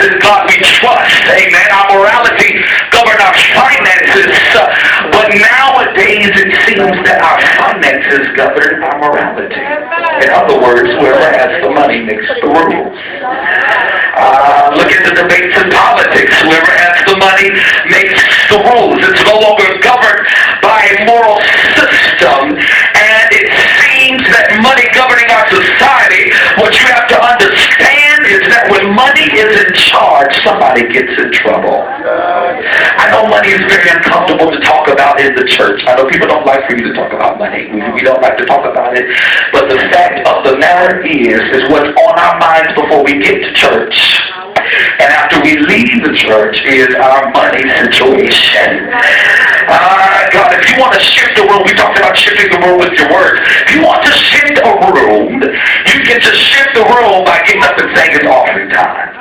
in God we trust. Amen. Our morality govern our finances. But nowadays it seems that our finances govern our morality. In other words, whoever has the money makes the rules. Look at the debates in politics. Whoever has the money makes the rules. It's no longer governed by a moral system. And it seems that money governing our society, what you have to understand is that when money is in charge, somebody gets in trouble. I know money is very uncomfortable to talk about in the church. I know people don't like for you to talk about money. We don't like to talk about it. But the fact of the matter is what's on our minds before we get to church and after we leave the church is our money situation. God, if you want to shift the room, we talked about shifting the room with your words. If you want to shift a room, you get to shift the room by getting up and saying it's offering time.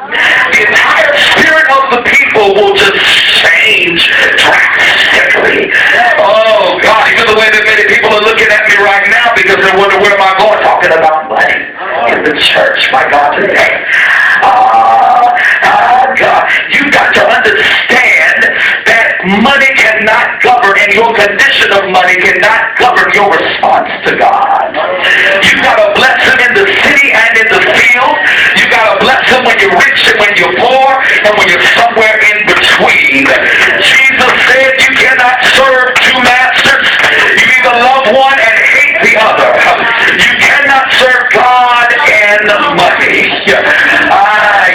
The entire spirit of the people will just change drastically. Oh, God, even the way that many people are looking at me right now because they're wondering, where am I going? Talking about money in the church. My God, today. God, you've got to understand that money cannot govern, and your condition of money cannot govern your response to God. You've got to bless him in the city and in the field. You've got to bless him when you're rich and when you're poor and when you're somewhere in between. Jesus said you cannot serve two masters. You either love one and hate the other. You cannot serve God and money.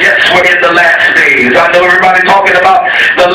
Yes, we're in the last days. I know everybody talking about the